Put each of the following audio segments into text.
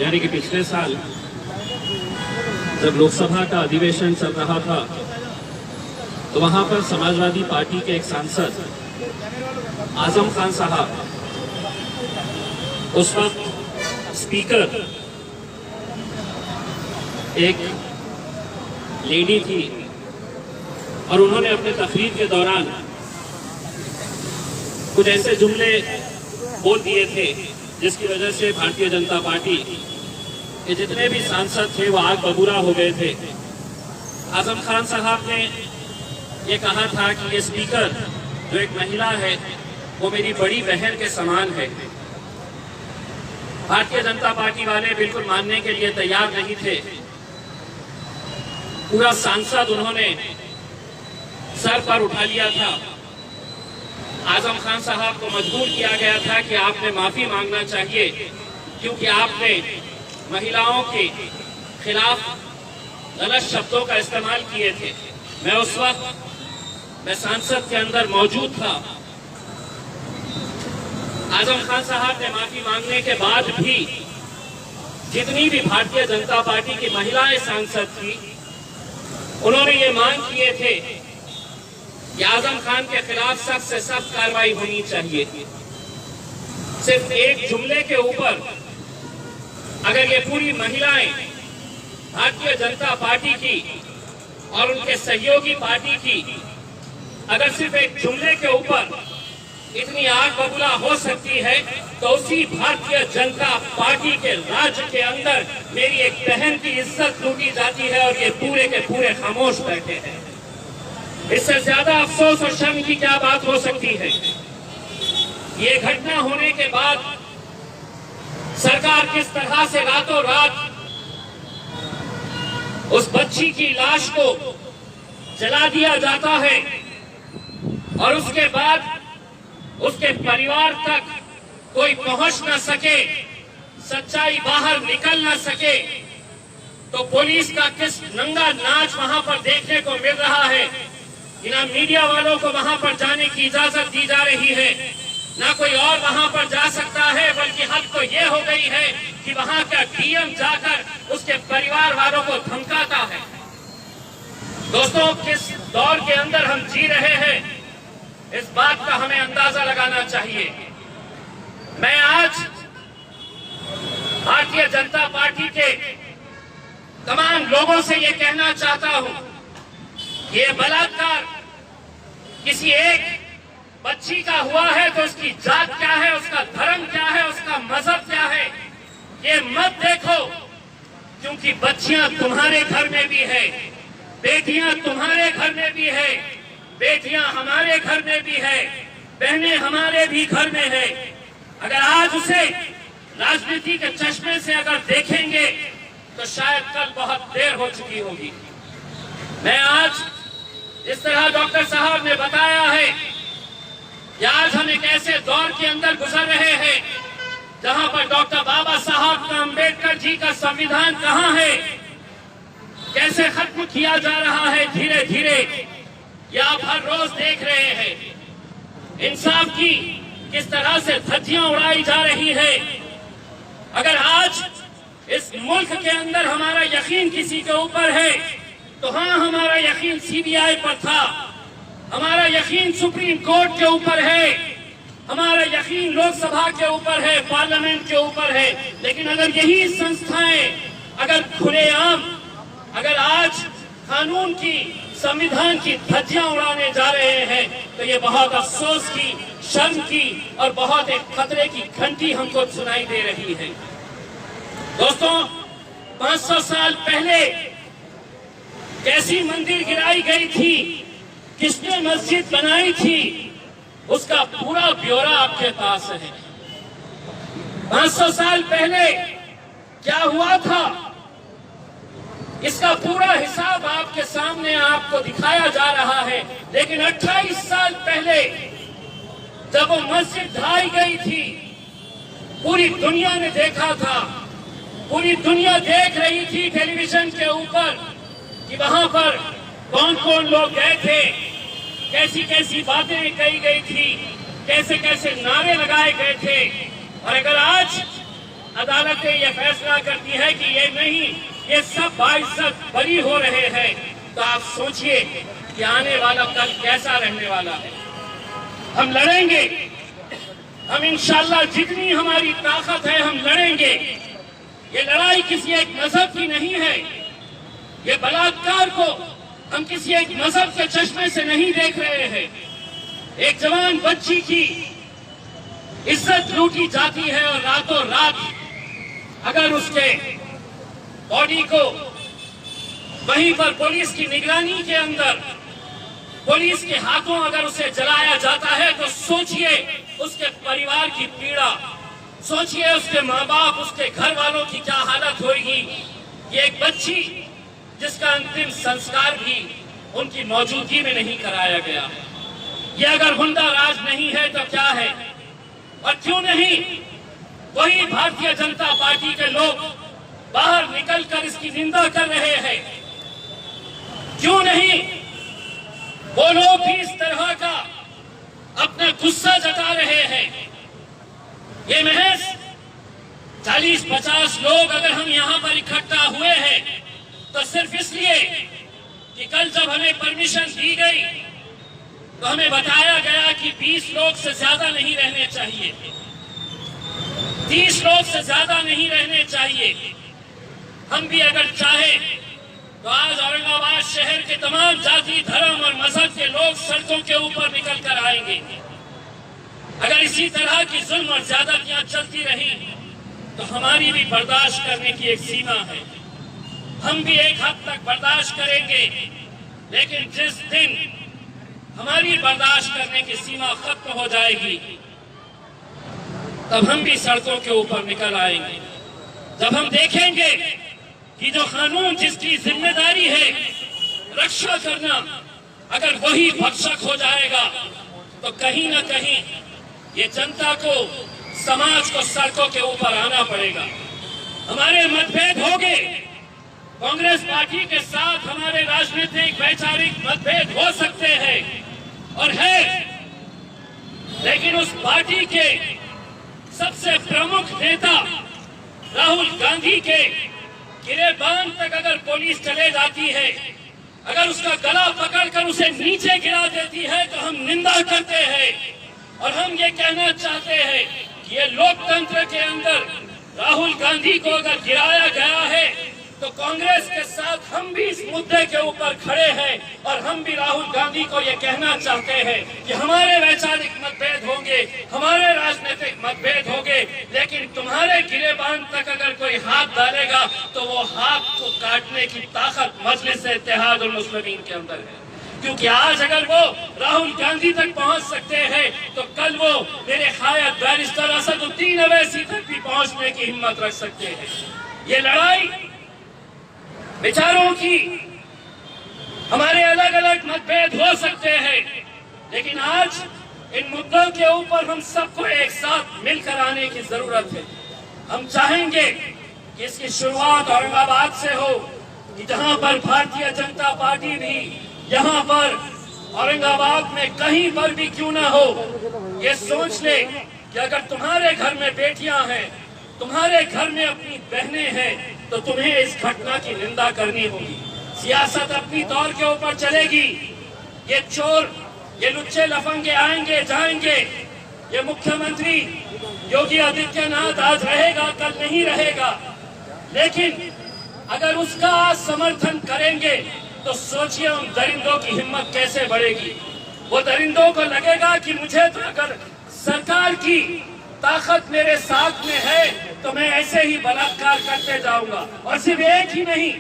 यानी कि पिछले साल जब लोकसभा का अधिवेशन चल रहा था तो वहां पर समाजवादी पार्टी के एक सांसद आजम खान साहब, उस वक्त स्पीकर एक लेडी थी और उन्होंने अपने तकरीर के दौरान कुछ ऐसे जुमले बोल दिए थे जिसकी वजह से भारतीय जनता पार्टी के जितने भी सांसद थे वो आग बबूला हो गए थे। आजम खान साहब ने ये कहा था कि ये स्पीकर जो एक महिला है वो मेरी बड़ी बहन के समान है। भारतीय जनता पार्टी वाले बिल्कुल मानने के लिए तैयार नहीं थे। पूरा सांसद उन्होंने सर पर उठा लिया था। आजम खान साहब को मजबूर किया गया था कि आपने माफी मांगना चाहिए क्योंकि आपने महिलाओं के खिलाफ गलत शब्दों का इस्तेमाल किए थे। मैं उस वक्त संसद के अंदर मौजूद था। आजम खान साहब ने माफी मांगने के बाद भी जितनी भी भारतीय जनता पार्टी की महिलाएं सांसद थी उन्होंने ये मांग किए थे कि आजम खान के खिलाफ सख्त से सख्त कार्रवाई होनी चाहिए। सिर्फ एक जुमले के ऊपर अगर ये पूरी महिलाएं भारतीय जनता पार्टी की और उनके सहयोगी पार्टी की अगर सिर्फ एक जुमले के ऊपर इतनी आग बबूला हो सकती है तो उसी भारतीय जनता पार्टी के राज्य के अंदर मेरी एक बहन की इज्जत लूटी जाती है और ये पूरे के पूरे खामोश बैठे हैं। इससे ज्यादा अफसोस और शर्म की क्या बात हो सकती है। ये घटना होने के बाद सरकार किस तरह से रातों रात उस बच्ची की लाश को जला दिया जाता है और उसके बाद उसके परिवार तक कोई पहुंच न सके, सच्चाई बाहर निकल न सके, तो पुलिस का किस नंगा नाच वहां पर देखने को मिल रहा है कि ना मीडिया वालों को वहां पर जाने की इजाजत दी जा रही है, ना कोई और वहां पर जा सकता है, बल्कि हद तो ये हो गई है कि वहां का डीएम जाकर उसके परिवार वालों को धमकाता है। दोस्तों, किस दौर के अंदर हम जी रहे हैं इस बात का हमें अंदाजा लगाना चाहिए। मैं आज भारतीय जनता पार्टी के तमाम लोगों से ये कहना चाहता हूं कि ये बलात्कार किसी एक बच्ची का हुआ है तो उसकी जात क्या है, उसका धर्म क्या है, उसका मजहब क्या है, ये मत देखो, क्योंकि बच्चियां तुम्हारे घर में भी है, बेटियां तुम्हारे घर में भी है, बेटियां हमारे घर में भी है, बहनें हमारे भी घर में है। अगर आज उसे राजनीति के चश्मे से अगर देखेंगे तो शायद कल बहुत देर हो चुकी होगी। मैं आज जिस तरह डॉक्टर साहब ने बताया है कि आज हम एक ऐसे दौर के अंदर गुजर रहे हैं जहां पर डॉक्टर बाबा साहब का अम्बेडकर जी का संविधान कहां है, कैसे खत्म किया जा रहा है धीरे धीरे, ये आप हर रोज देख रहे हैं। इंसाफ की किस तरह से धज्जियां उड़ाई जा रही है। अगर आज इस मुल्क के अंदर हमारा यकीन किसी के ऊपर है तो हाँ, हमारा यकीन सीबीआई पर था, हमारा यकीन सुप्रीम कोर्ट के ऊपर है, हमारा यकीन लोकसभा के ऊपर है, पार्लियामेंट के ऊपर है। लेकिन अगर यही संस्थाएं अगर खुलेआम अगर आज कानून की, संविधान की धज्जियां उड़ाने जा रहे हैं तो ये बहुत अफसोस की, शर्म की और बहुत एक खतरे की घंटी हमको सुनाई दे रही है। दोस्तों, 500 साल पहले कैसी मंदिर गिराई गई थी, किसने मस्जिद बनाई थी, उसका पूरा ब्यौरा आपके पास है। 500 साल पहले क्या हुआ था इसका पूरा हिसाब आपके सामने आपको दिखाया जा रहा है। लेकिन 28 साल पहले जब वो मस्जिद ढाई गई थी, पूरी दुनिया ने देखा था, पूरी दुनिया देख रही थी टेलीविजन के ऊपर कि वहां पर कौन कौन लोग गए थे, कैसी कैसी बातें कही गई थी, कैसे कैसे नारे लगाए गए थे। और अगर आज अदालतें ये फैसला करती है कि ये नहीं, ये सब बाइज्जत बरी हो रहे हैं, तो आप सोचिए कि आने वाला कल कैसा रहने वाला है। हम लड़ेंगे, हम इंशाल्लाह जितनी हमारी ताकत है हम लड़ेंगे। ये लड़ाई किसी एक मजहब की नहीं है। ये बलात्कार को हम किसी एक मजहब के चश्मे से नहीं देख रहे हैं। एक जवान बच्ची की इज्जत लूटी जाती है और रातों रात अगर उसके बॉडी को वहीं पर पुलिस की निगरानी के अंदर पुलिस के हाथों अगर उसे जलाया जाता है, तो सोचिए उसके परिवार की पीड़ा, सोचिए उसके माँ बाप, उसके घर वालों की क्या हालत होगी। ये एक बच्ची जिसका अंतिम संस्कार भी उनकी मौजूदगी में नहीं कराया गया। ये अगर हुंडा राज नहीं है तो क्या है? और क्यों नहीं वही भारतीय जनता पार्टी के लोग बाहर निकलकर इसकी निंदा कर रहे हैं? क्यों नहीं वो लोग भी इस तरह का अपना गुस्सा जता रहे हैं? ये महज 40-50 लोग अगर हम यहाँ पर इकट्ठा हुए हैं तो सिर्फ इसलिए कि कल जब हमें परमिशन दी गई तो हमें बताया गया कि 20 लोग से ज्यादा नहीं रहने चाहिए, 30 लोग से ज्यादा नहीं रहने चाहिए। हम भी अगर चाहे तो आज औरंगाबाद शहर के तमाम जाति, धर्म और मजहब के लोग सड़कों के ऊपर निकल कर आएंगे। अगर इसी तरह की जुल्म और ज्यादतियां चलती रही तो हमारी भी बर्दाश्त करने की एक सीमा है। हम भी एक हद तक बर्दाश्त करेंगे, लेकिन जिस दिन हमारी बर्दाश्त करने की सीमा खत्म हो जाएगी तब हम भी सड़कों के ऊपर निकल आएंगे। जब हम देखेंगे कि जो कानून जिसकी जिम्मेदारी है रक्षा करना, अगर वही भक्षक हो जाएगा तो कहीं ना कहीं ये जनता को, समाज को सड़कों के ऊपर आना पड़ेगा। हमारे मतभेद होंगे, कांग्रेस पार्टी के साथ हमारे राजनीतिक वैचारिक मतभेद हो सकते हैं और है, लेकिन उस पार्टी के सबसे प्रमुख नेता राहुल गांधी के गिरेबान तक अगर पुलिस चले जाती है, अगर उसका गला पकड़कर उसे नीचे गिरा देती है तो हम निंदा करते हैं और हम ये कहना चाहते हैं कि ये लोकतंत्र के अंदर राहुल गांधी को अगर गिराया गया है तो कांग्रेस के साथ हम भी इस मुद्दे के ऊपर खड़े हैं और हम भी राहुल गांधी को ये कहना चाहते हैं कि हमारे वैचारिक मतभेद होंगे, हमारे राजनीतिक मतभेद होंगे, लेकिन तुम्हारे गिरेबान तक अगर कोई हाथ डालेगा तो वो हाथ को काटने की ताकत मजलिस इत्तेहाद उल मुस्लिमीन के अंदर है। क्योंकि आज अगर वो राहुल गांधी तक पहुंच सकते हैं तो कल वो मेरे खायद बैरिस्टर असदुद्दीन अवैसी तक भी पहुंचने की हिम्मत रख सकते हैं। ये लड़ाई विचारों की, हमारे अलग अलग मतभेद हो सकते हैं, लेकिन आज इन मुद्दों के ऊपर हम सबको एक साथ मिलकर आने की जरूरत है। हम चाहेंगे कि इसकी शुरुआत औरंगाबाद से हो, कि जहां पर भारतीय जनता पार्टी भी यहाँ पर औरंगाबाद में कहीं पर भी क्यों ना हो, ये सोच ले कि अगर तुम्हारे घर में बेटियां हैं, तुम्हारे घर में अपनी बहनें हैं, तो तुम्हें इस घटना की निंदा करनी होगी। सियासत अपनी तौर के ऊपर चलेगी। ये चोर, ये लुच्चे लफंगे आएंगे जाएंगे। ये मुख्यमंत्री योगी आदित्यनाथ आज रहेगा, कल नहीं रहेगा, लेकिन अगर उसका समर्थन करेंगे तो सोचिए उन दरिंदों की हिम्मत कैसे बढ़ेगी। वो दरिंदों को लगेगा कि मुझे तो अगर सरकार की ताकत मेरे साथ में है तो मैं ऐसे ही बलात्कार करते जाऊंगा। और सिर्फ एक ही नहीं,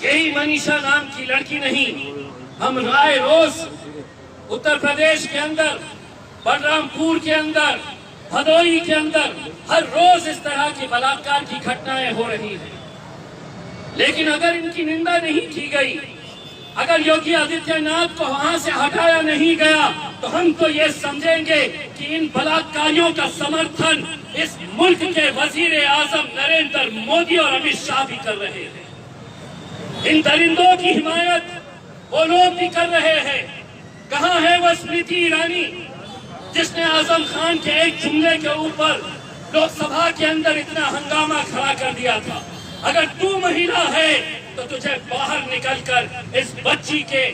यही मनीषा नाम की लड़की नहीं, हम राय रोज उत्तर प्रदेश के अंदर, बलरामपुर के अंदर, भदोही के अंदर हर रोज इस तरह की बलात्कार की घटनाएं हो रही हैं। लेकिन अगर इनकी निंदा नहीं की गई, अगर योगी आदित्यनाथ को वहां से हटाया नहीं गया, तो हम तो ये समझेंगे कि इन बलात्कारियों का समर्थन इस मुल्क के वजीर आजम नरेंद्र मोदी और अमित शाह भी कर रहे हैं। इन दरिंदों की हिमायत वो लोग भी कर रहे हैं। कहाँ है वो स्मृति ईरानी जिसने आजम खान के एक जुमले के ऊपर लोकसभा के अंदर इतना हंगामा खड़ा कर दिया था। अगर तू महिला है तो तुझे बाहर निकलकर इस बच्ची के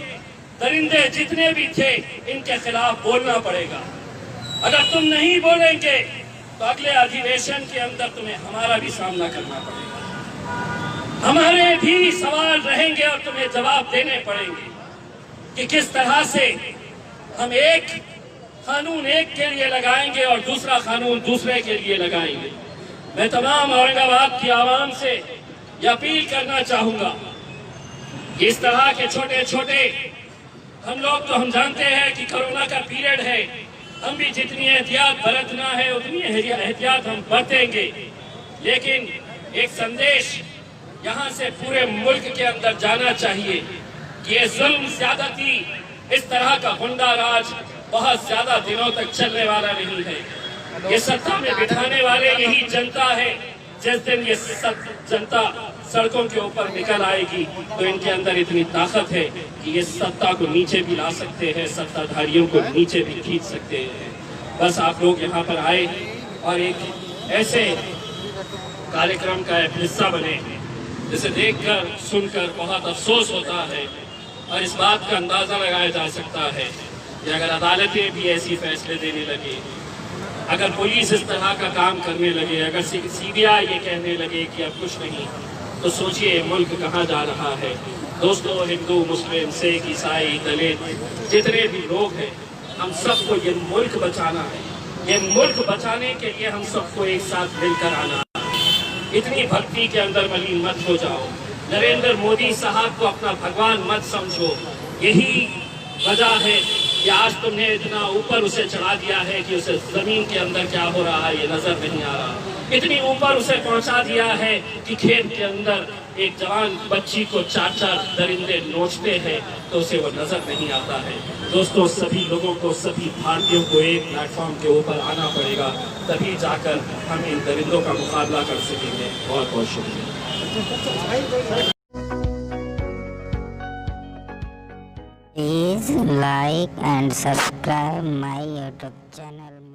दरिंदे जितने भी थे इनके खिलाफ बोलना पड़ेगा। अगर तुम नहीं बोलेंगे तो अगले अधिवेशन के अंदर तुम्हें हमारा भी सामना करना पड़ेगा। हमारे भी सवाल रहेंगे और तुम्हें जवाब देने पड़ेंगे कि किस तरह से हम एक कानून एक के लिए लगाएंगे और दूसरा कानून दूसरे के लिए लगाएंगे। मैं तमाम औरंगाबाद की आवाम से ये अपील करना चाहूंगा कि इस तरह के छोटे छोटे हम जानते हैं कि कोरोना का पीरियड है, हम भी जितनी एहतियात बरतना है उतनी एहतियात हम बरतेंगे, लेकिन एक संदेश यहाँ से पूरे मुल्क के अंदर जाना चाहिए कि ये जुल्म ज्यादती, इस तरह का गुंडा राज बहुत ज्यादा दिनों तक चलने वाला नहीं है। ये सत्ता में बिठाने वाले यही जनता है। जिस दिन ये जनता सड़कों के ऊपर निकल आएगी तो इनके अंदर इतनी ताकत है कि ये सत्ता को नीचे भी ला सकते हैं, सत्ताधारियों को नीचे भी खींच सकते हैं। बस आप लोग यहाँ पर आए और एक ऐसे कार्यक्रम का एक हिस्सा बने जिसे देखकर सुनकर बहुत अफसोस होता है और इस बात का अंदाजा लगाया जा सकता है कि अगर अदालतें भी ऐसी फैसले देने लगे, अगर पुलिस इस तरह का काम करने लगे, अगर सीबीआई ये कहने लगे कि अब कुछ नहीं, तो सोचिए मुल्क कहाँ जा रहा है। दोस्तों, हिंदू, मुस्लिम, सिख, ईसाई, दलित जितने भी लोग हैं, हम सबको ये मुल्क बचाना है। ये मुल्क बचाने के लिए हम सबको एक साथ मिलकर आना है। इतनी भक्ति के अंदर मलिन मत हो जाओ। नरेंद्र मोदी साहब को अपना भगवान मत समझो। यही वजह है कि आज तुमने इतना ऊपर उसे चढ़ा दिया है कि उसे जमीन के अंदर क्या हो रहा है ये नजर नहीं आ रहा। इतनी ऊपर उसे पहुंचा दिया है कि खेत के अंदर एक जवान बच्ची को 4-4 दरिंदे नोचते हैं तो उसे वो नजर नहीं आता है। दोस्तों, सभी लोगों को, सभी भारतीयों को एक प्लेटफॉर्म के ऊपर आना पड़ेगा, तभी जाकर हम इन दरिंदों का मुकाबला कर सकेंगे। बहुत बहुत शुक्रिया। Please like and subscribe my YouTube channel.